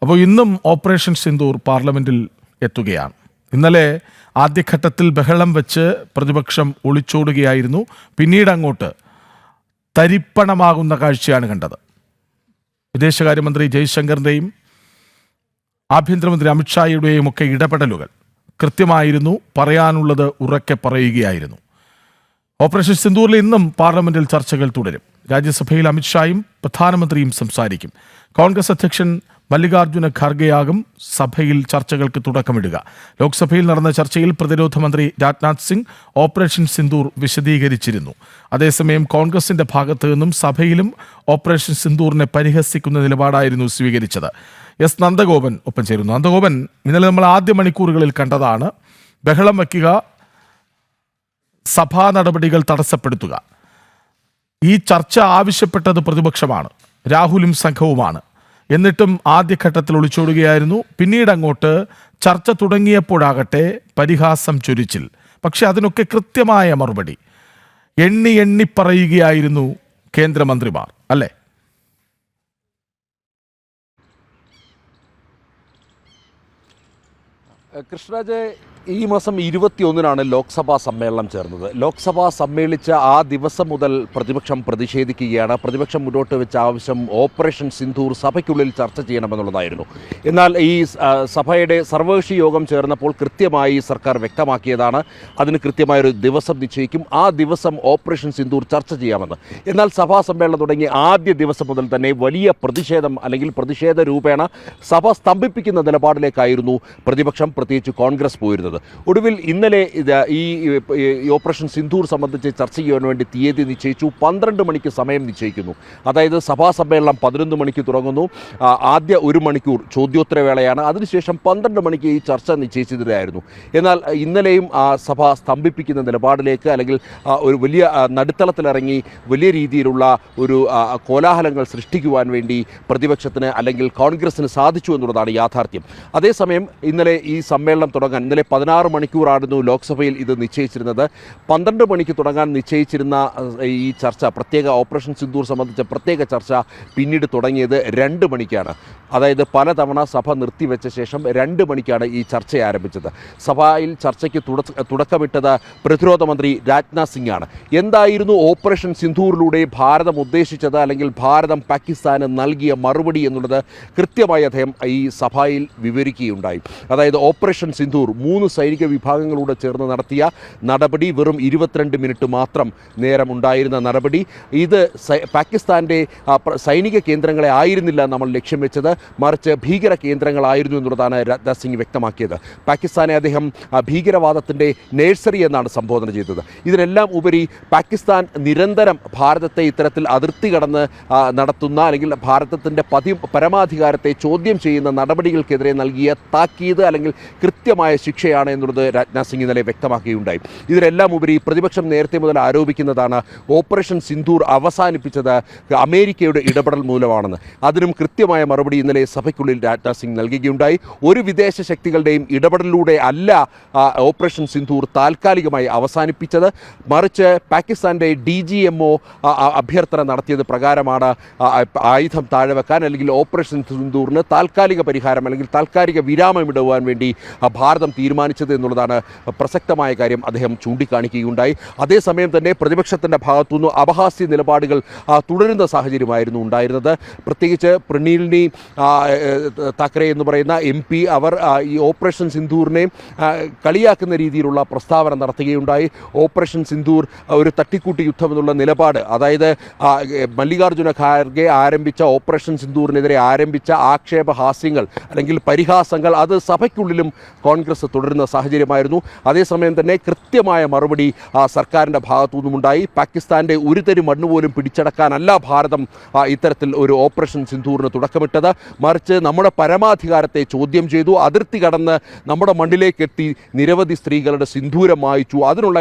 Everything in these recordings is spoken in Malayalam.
അപ്പോൾ ഇന്നും ഓപ്പറേഷൻ സിന്ദൂർ പാർലമെന്റിൽ എത്തുകയാണ്. ഇന്നലെ ആദ്യഘട്ടത്തിൽ ബഹളം വെച്ച് പ്രതിപക്ഷം ഒളിച്ചോടുകയായിരുന്നു. പിന്നീട് അങ്ങോട്ട് തരിപ്പണമാകുന്ന കാഴ്ചയാണ് കണ്ടത്. വിദേശകാര്യമന്ത്രി ജയശങ്കറിൻ്റെയും ആഭ്യന്തരമന്ത്രി അമിത്ഷായുടെയും ഒക്കെ ഇടപെടലുകൾ കൃത്യമായിരുന്നു. പറയാനുള്ളത് ഉറക്കെ പറയുകയായിരുന്നു. ഓപ്പറേഷൻ സിന്ദൂറിൽ ഇന്നും പാർലമെന്റിൽ ചർച്ചകൾ തുടരും. രാജ്യസഭയിൽ അമിത്ഷായും പ്രധാനമന്ത്രിയും സംസാരിക്കും. കോൺഗ്രസ് അധ്യക്ഷൻ മല്ലികാർജ്ജുന ഖാർഗെയാകും സഭയിൽ ചർച്ചകൾക്ക് തുടക്കമിടുക. ലോക്സഭയിൽ നടന്ന ചർച്ചയിൽ പ്രതിരോധ മന്ത്രി രാജ്നാഥ് സിംഗ് ഓപ്പറേഷൻ സിന്ദൂർ വിശദീകരിച്ചിരുന്നു. അതേസമയം കോൺഗ്രസിന്റെ ഭാഗത്തു നിന്നും സഭയിലും ഓപ്പറേഷൻ സിന്ദൂറിനെ പരിഹസിക്കുന്ന നിലപാടായിരുന്നു സ്വീകരിച്ചത്. എസ് നന്ദഗോപൻ ഒപ്പം ചേരുന്നു. നന്ദഗോപൻ, ഇന്നലെ നമ്മൾ ആദ്യ മണിക്കൂറുകളിൽ കണ്ടതാണ് ബഹളം വയ്ക്കുക, സഭാ നടപടികൾ തടസ്സപ്പെടുത്തുക. ഈ ചർച്ച ആവശ്യപ്പെട്ടത് പ്രതിപക്ഷമാണ്, രാഹുലും സംഘവുമാണ്. എന്നിട്ടും ആദ്യഘട്ടത്തിൽ ഒളിച്ചോടുകയായിരുന്നു. പിന്നീട് അങ്ങോട്ട് ചർച്ച തുടങ്ങിയപ്പോഴാകട്ടെ പരിഹാസം ചൊരിച്ചിൽ. പക്ഷെ അതിനൊക്കെ കൃത്യമായ മറുപടി എണ്ണി പറയുകയായിരുന്നു കേന്ദ്രമന്ത്രിമാർ, അല്ലേ? കൃഷ്ണരാജ്, ഈ മാസം 21-നാണ് ലോക്സഭാ സമ്മേളനം ചേർന്നത്. ലോക്സഭ സമ്മേളിച്ച ആ ദിവസം മുതൽ പ്രതിപക്ഷം പ്രതിഷേധിക്കുകയാണ്. പ്രതിപക്ഷം മുന്നോട്ട് വെച്ച ആവശ്യം ഓപ്പറേഷൻ സിന്ദൂർ സഭയ്ക്കുള്ളിൽ ചർച്ച ചെയ്യണമെന്നുള്ളതായിരുന്നു. എന്നാൽ ഈ സഭയുടെ സർവകക്ഷി യോഗം ചേർന്നപ്പോൾ കൃത്യമായി സർക്കാർ വ്യക്തമാക്കിയതാണ് അതിന് കൃത്യമായൊരു ദിവസം നിശ്ചയിക്കും, ആ ദിവസം ഓപ്പറേഷൻ സിന്ദൂർ ചർച്ച ചെയ്യാമെന്ന്. എന്നാൽ സഭാ സമ്മേളനം തുടങ്ങി ആദ്യ ദിവസം മുതൽ തന്നെ വലിയ പ്രതിഷേധം അല്ലെങ്കിൽ പ്രതിഷേധ രൂപേണ സഭ സ്തംഭിപ്പിക്കുന്ന നിലപാടിലേക്കായിരുന്നു പ്രതിപക്ഷം, പ്രത്യേകിച്ച് കോൺഗ്രസ് പോയിരുന്നത്. ഒടുവിൽ ഇന്നലെ ഈ ഓപ്പറേഷൻ സിന്ദൂർ സംബന്ധിച്ച് ചർച്ച ചെയ്യാൻ വേണ്ടി തീയതി നിശ്ചയിച്ചു. 12 മണിക്ക് സമയം നിശ്ചയിക്കുന്നു. അതായത് സഭാ സമ്മേളനം 11 മണിക്ക് തുടങ്ങുന്നു. ആദ്യ 1 മണിക്കൂർ ചോദ്യോത്തരവേളയാണ്. അതിനുശേഷം 12 മണിക്ക് ഈ ചർച്ച നിശ്ചയിച്ചതിലായിരുന്നു. എന്നാൽ ഇന്നലെയും ആ സഭ സ്തംഭിപ്പിക്കുന്ന നിലപാടിലേക്ക് അല്ലെങ്കിൽ ഒരു വലിയ നടുത്തളത്തിലിറങ്ങി വലിയ രീതിയിലുള്ള ഒരു കോലാഹലങ്ങൾ സൃഷ്ടിക്കുവാൻ വേണ്ടി പ്രതിപക്ഷത്തിന് അല്ലെങ്കിൽ കോൺഗ്രസിന് സാധിച്ചു എന്നുള്ളതാണ് യാഥാർത്ഥ്യം. അതേസമയം ഇന്നലെ ഈ സമ്മേളനം തുടങ്ങാൻ ഇന്നലെ 16 മണിക്കൂറായിരുന്നു ലോക്സഭയിൽ ഇത് നിശ്ചയിച്ചിരുന്നത്. 12 മണിക്ക് തുടങ്ങാൻ നിശ്ചയിച്ചിരുന്ന ഈ ചർച്ച, പ്രത്യേക ഓപ്പറേഷൻ സിന്ദൂർ സംബന്ധിച്ച പ്രത്യേക ചർച്ച പിന്നീട് തുടങ്ങിയത് 2 മണിക്കാണ്. അതായത് പലതവണ സഭ നിർത്തിവെച്ച ശേഷം 2 മണിക്കാണ് ഈ ചർച്ച ആരംഭിച്ചത്. സഭയിൽ ചർച്ചയ്ക്ക് തുടക്കമിട്ടത് പ്രതിരോധ മന്ത്രി രാജ്നാഥ് സിംഗ് ആണ്. എന്തായിരുന്നു ഓപ്പറേഷൻ സിന്ദൂറിലൂടെ ഭാരതം ഉദ്ദേശിച്ചത് അല്ലെങ്കിൽ ഭാരതം പാകിസ്ഥാന് നൽകിയ മറുപടി എന്നുള്ളത് കൃത്യമായി അദ്ദേഹം ഈ സഭയിൽ വിവരിക്കുകയുണ്ടായി. അതായത് ഓപ്പറേഷൻ സിന്ദൂർ 3 സൈനിക വിഭാഗങ്ങളോട് ചേർന്ന് നടത്തിയ നടപടി വെറും 22 മിനിറ്റ് മാത്രം നേരമുണ്ടായിരുന്ന നടപടി. ഇത് പാകിസ്ഥാൻ്റെ സൈനിക കേന്ദ്രങ്ങളെ ആയിരുന്നില്ല നമ്മൾ ലക്ഷ്യം വെച്ചത്, മറിച്ച് ഭീകര കേന്ദ്രങ്ങളായിരുന്നു എന്നുള്ളതാണ് രാജ്നാഥ് സിംഗ് വ്യക്തമാക്കിയത്. പാകിസ്ഥാനെ അദ്ദേഹം ഭീകരവാദത്തിൻ്റെ നേഴ്സറി എന്നാണ് സംബോധന ചെയ്തത്. ഇതിനെല്ലാം ഉപരി പാകിസ്ഥാൻ നിരന്തരം ഭാരതത്തെ ഇത്തരത്തിൽ അതിർത്തി കടന്ന് നടത്തുന്ന അല്ലെങ്കിൽ ഭാരതത്തിൻ്റെ പരമാധികാരത്തെ ചോദ്യം ചെയ്യുന്ന നടപടികൾക്കെതിരെ നൽകിയ താക്കീത് അല്ലെങ്കിൽ കൃത്യമായ ശിക്ഷയാണ് എന്നുള്ളത് രാജ്നാഥ് സിംഗ് ഇന്നലെ വ്യക്തമാക്കുകയുണ്ടായി. ഇതിനെല്ലാം ഉപരി പ്രതിപക്ഷം നേരത്തെ മുതൽ ആരോപിക്കുന്നതാണ് ഓപ്പറേഷൻ സിന്ദൂർ അവസാനിപ്പിച്ചത് അമേരിക്കയുടെ ഇടപെടൽ മൂലമാണെന്ന്. അതിനും കൃത്യമായ മറുപടി ഇന്നലെ സഭയ്ക്കുള്ളിൽ രാജ്നാഥ് സിംഗ് നൽകുകയുണ്ടായി. ഒരു വിദേശ ശക്തികളുടെയും ഇടപെടലിലൂടെ അല്ല ഓപ്പറേഷൻ സിന്ദൂർ താൽക്കാലികമായി അവസാനിപ്പിച്ചത്, മറിച്ച് പാകിസ്ഥാൻ്റെ DGMO അഭ്യർത്ഥന നടത്തിയത് പ്രകാരമാണ് ആയുധം താഴെ വെക്കാൻ അല്ലെങ്കിൽ ഓപ്പറേഷൻ സിന്ദൂറിന് താൽക്കാലിക പരിഹാരം അല്ലെങ്കിൽ താൽക്കാലിക വിരാമമിടുവാൻ വേണ്ടി ഭാരതം തീരുമാനിച്ചത് എന്നുള്ളതാണ് പ്രസക്തമായ കാര്യം അദ്ദേഹം ചൂണ്ടിക്കാണിക്കുകയുണ്ടായി. അതേസമയം തന്നെ പ്രതിപക്ഷത്തിൻ്റെ ഭാഗത്തുനിന്ന് അപഹാസ്യ നിലപാടുകൾ തുടരുന്ന സാഹചര്യമായിരുന്നു ഉണ്ടായിരുന്നത്. പ്രത്യേകിച്ച് പ്രണീൽനി താക്കറെ എന്ന് പറയുന്ന MP അവർ ഈ ഓപ്പറേഷൻ സിന്ദൂറിനെ കളിയാക്കുന്ന രീതിയിലുള്ള പ്രസ്താവന നടത്തുകയുണ്ടായി. ഓപ്പറേഷൻ സിന്ദൂർ ഒരു തട്ടിക്കൂട്ടി യുദ്ധം എന്നുള്ള നിലപാട്, അതായത് മല്ലികാർജ്ജുന ഖാർഗെ ആരംഭിച്ച ഓപ്പറേഷൻ സിന്ദൂറിനെതിരെ ആരംഭിച്ച ആക്ഷേപഹാസ്യങ്ങൾ അല്ലെങ്കിൽ പരിഹാസങ്ങൾ അത് സഭയ്ക്കുള്ളിലും കോൺഗ്രസ് തുടരുന്ന സാഹചര്യമായിരുന്നു. അതേസമയം തന്നെ കൃത്യമായ മറുപടി സർക്കാരിൻ്റെ ഭാഗത്തു നിന്നുമുണ്ടായി. പാകിസ്ഥാൻ്റെ ഒരു തരി മണ്ണ് പോലും പിടിച്ചടക്കാനല്ല ഭാരതം ഇത്തരത്തിൽ ഒരു ഓപ്പറേഷൻ സിന്ദൂറിന് തുടക്കമിട്ടത്, മറിച്ച് നമ്മുടെ പരമാധികാരത്തെ ചോദ്യം ചെയ്തു, അതിർത്തി കടന്ന് നമ്മുടെ മണ്ണിലേക്കെത്തി നിരവധി സ്ത്രീകളുടെ സിന്ദൂരം മായിച്ചു. അതിനുള്ള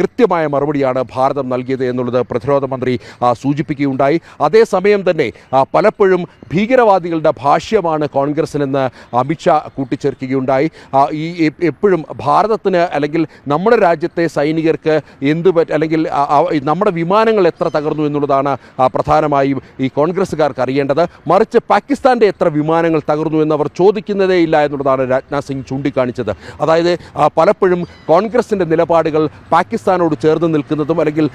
കൃത്യമായ മറുപടിയാണ് ഭാരതം നൽകിയത് എന്നുള്ളത് പ്രതിരോധ മന്ത്രി സൂചിപ്പിക്കുകയുണ്ടായി. അതേസമയം തന്നെ പലപ്പോഴും ഭീകരവാദികളുടെ ഭാഷ്യമാണ് കോൺഗ്രസിനെന്ന് അമിത്ഷാ കൂട്ടിച്ചേർക്കുകയുണ്ടായി. ഈ ഇപ്പോഴും ഭാരതത്തിന് അല്ലെങ്കിൽ നമ്മുടെ രാജ്യത്തെ സൈനികർക്ക് അല്ലെങ്കിൽ നമ്മുടെ വിമാനങ്ങൾ എത്ര തകർന്നു എന്നുള്ളതാണ് പ്രധാനമായും ഈ കോൺഗ്രസ്സുകാർക്ക് അറിയേണ്ടത്. മറിച്ച് പാകിസ്ഥാൻ്റെ എത്ര വിമാനങ്ങൾ തകർന്നു എന്നവർ ചോദിക്കുന്നതേ ഇല്ല എന്നുള്ളതാണ് രാജ്നാഥ് സിംഗ് ചൂണ്ടിക്കാണിച്ചത്. അതായത് പലപ്പോഴും കോൺഗ്രസിൻ്റെ നിലപാടുകൾ പാകിസ്ഥാനോട് ചേർന്ന് നിൽക്കുന്നതും അല്ലെങ്കിൽ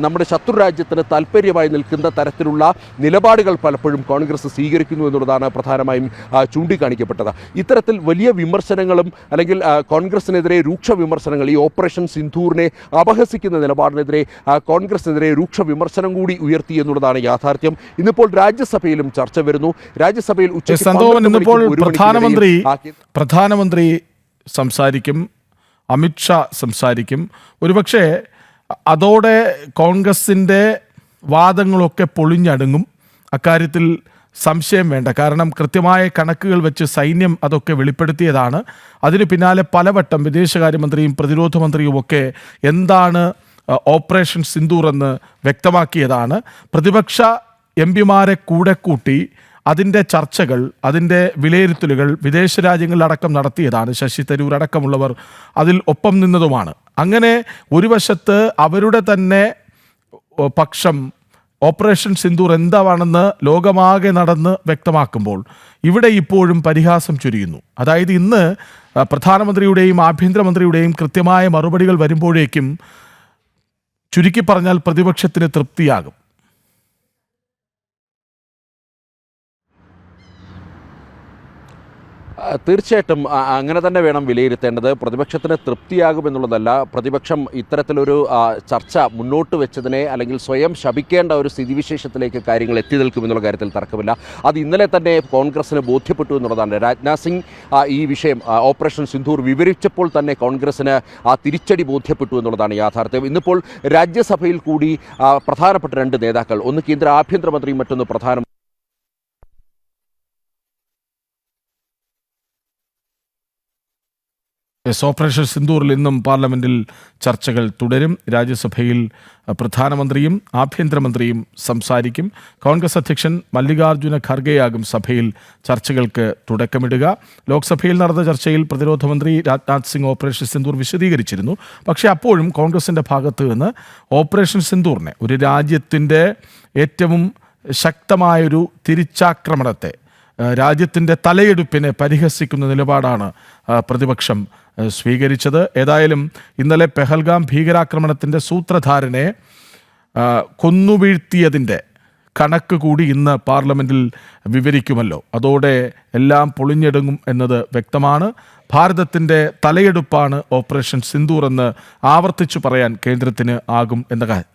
നമ്മുടെ ശത്രു രാജ്യത്തിന് താല്പര്യമായി നിൽക്കുന്ന തരത്തിലുള്ള നിലപാടുകൾ പലപ്പോഴും കോൺഗ്രസ് സ്വീകരിക്കുന്നു എന്നുള്ളതാണ് പ്രധാനമായും ചൂണ്ടിക്കാണിക്കപ്പെട്ടത്. ഇത്തരത്തിൽ വലിയ വിമർശനങ്ങളും അല്ലെങ്കിൽ കോൺഗ്രസിനെതിരെ രൂക്ഷ വിമർശനങ്ങൾ, ഈ ഓപ്പറേഷൻ സിന്ധൂറിനെ അപഹസിക്കുന്ന നിലപാടിനെതിരെ കോൺഗ്രസിനെതിരെ രൂക്ഷ വിമർശനം കൂടി ഉയർത്തി എന്നുള്ളതാണ് യാഥാർത്ഥ്യം. ഇന്നിപ്പോൾ രാജ്യസഭയിലും ചർച്ച വരുന്നു. രാജ്യസഭയിൽ ഇന്നിപ്പോൾ പ്രധാനമന്ത്രി സംസാരിക്കും, അമിത്ഷാ സംസാരിക്കും. ഒരുപക്ഷെ അതോടെ കോൺഗ്രസിൻ്റെ വാദങ്ങളൊക്കെ പൊളിഞ്ഞടുങ്ങും. അക്കാര്യത്തിൽ സംശയം വേണ്ട. കാരണം കൃത്യമായ കണക്കുകൾ വെച്ച് സൈന്യം അതൊക്കെ വെളിപ്പെടുത്തിയതാണ്. അതിന് പിന്നാലെ പലവട്ടം വിദേശകാര്യമന്ത്രിയും പ്രതിരോധ മന്ത്രിയും ഒക്കെ എന്താണ് ഓപ്പറേഷൻ സിന്ദൂർ എന്ന് വ്യക്തമാക്കിയതാണ്. പ്രതിപക്ഷ എംപിമാരെ കൂടെ കൂട്ടി അതിൻ്റെ ചർച്ചകൾ, അതിൻ്റെ വിലയിരുത്തലുകൾ വിദേശ രാജ്യങ്ങളിലടക്കം നടത്തിയതാണ്. ശശി തരൂർ അടക്കമുള്ളവർ അതിൽ ഒപ്പം നിന്നതുമാണ്. അങ്ങനെ ഒരു വശത്ത് അവരുടെ തന്നെ പക്ഷം ഓപ്പറേഷൻ സിന്ദൂർ എന്താണെന്ന് ലോകമാകെ നടന്ന് വ്യക്തമാക്കുമ്പോൾ ഇവിടെ ഇപ്പോഴും പരിഹാസം ചൊരിയുന്നു. അതായത് ഇന്ന് പ്രധാനമന്ത്രിയുടെയും ആഭ്യന്തരമന്ത്രിയുടെയും കൃത്യമായ മറുപടികൾ വരുമ്പോഴേക്കും ചുരുക്കി പറഞ്ഞാൽ പ്രതിപക്ഷത്തിന് തൃപ്തിയാകും. തീർച്ചയായിട്ടും അങ്ങനെ തന്നെ വേണം വിലയിരുത്തേണ്ടത്. പ്രതിപക്ഷത്തിന് തൃപ്തിയാകുമെന്നുള്ളതല്ല, പ്രതിപക്ഷം ഇത്തരത്തിലൊരു ചർച്ച മുന്നോട്ട് വെച്ചതിനെ അല്ലെങ്കിൽ സ്വയം ശപിക്കേണ്ട ഒരു സ്ഥിതിവിശേഷത്തിലേക്ക് കാര്യങ്ങൾ എത്തി നിൽക്കുമെന്നുള്ള കാര്യത്തിൽ തർക്കമില്ല. അത് ഇന്നലെ തന്നെ കോൺഗ്രസിന് ബോധ്യപ്പെട്ടു എന്നുള്ളതാണ്. രാജ്നാഥ് സിംഗ് ഈ വിഷയം ഓപ്പറേഷൻ സിന്ധൂർ വിവരിച്ചപ്പോൾ തന്നെ കോൺഗ്രസിന് തിരിച്ചടി ബോധ്യപ്പെട്ടു എന്നുള്ളതാണ് യാഥാർത്ഥ്യം. ഇന്നിപ്പോൾ രാജ്യസഭയിൽ കൂടി പ്രധാനപ്പെട്ട രണ്ട് നേതാക്കൾ, ഒന്ന് കേന്ദ്ര ആഭ്യന്തരമന്ത്രിയും മറ്റൊന്ന് പ്രധാനമന്ത്രി ഓപ്പറേഷൻ സിന്ദൂറിൽ ഇന്നും പാർലമെൻറ്റിൽ ചർച്ചകൾ തുടരും. രാജ്യസഭയിൽ പ്രധാനമന്ത്രിയും ആഭ്യന്തരമന്ത്രിയും സംസാരിക്കും. കോൺഗ്രസ് അധ്യക്ഷൻ മല്ലികാർജ്ജുന ഖർഗെയാകും സഭയിൽ ചർച്ചകൾക്ക് തുടക്കമിടുക. ലോക്സഭയിൽ നടന്ന ചർച്ചയിൽ പ്രതിരോധ മന്ത്രി രാജ്നാഥ് സിംഗ് ഓപ്പറേഷൻ സിന്ദൂർ വിശദീകരിച്ചിരുന്നു. പക്ഷേ അപ്പോഴും കോൺഗ്രസിൻ്റെ ഭാഗത്ത് നിന്ന് ഓപ്പറേഷൻ സിന്ദൂറിനെ, ഒരു രാജ്യത്തിൻ്റെ ഏറ്റവും ശക്തമായൊരു തിരിച്ചാക്രമണത്തെ, രാജ്യത്തിൻ്റെ തലയെടുപ്പിനെ പരിഹസിക്കുന്ന നിലപാടാണ് പ്രതിപക്ഷം സ്വീകരിച്ചത്. ഏതായാലും ഇന്നലെ പെഹൽഗാം ഭീകരാക്രമണത്തിൻ്റെ സൂത്രധാരനെ കൊന്നുവീഴ്ത്തിയതിൻ്റെ കണക്ക് കൂടി ഇന്ന് പാർലമെൻറ്റിൽ വിവരിക്കുമല്ലോ. അതോടെ എല്ലാം പൊളിഞ്ഞെടുങ്ങും എന്നത് വ്യക്തമാണ്. ഭാരതത്തിൻ്റെ തലയെടുപ്പാണ് ഓപ്പറേഷൻ സിന്ദൂർ എന്ന് ആവർത്തിച്ചു പറയാൻ കേന്ദ്രത്തിന് ആകും എന്ന കാര്യം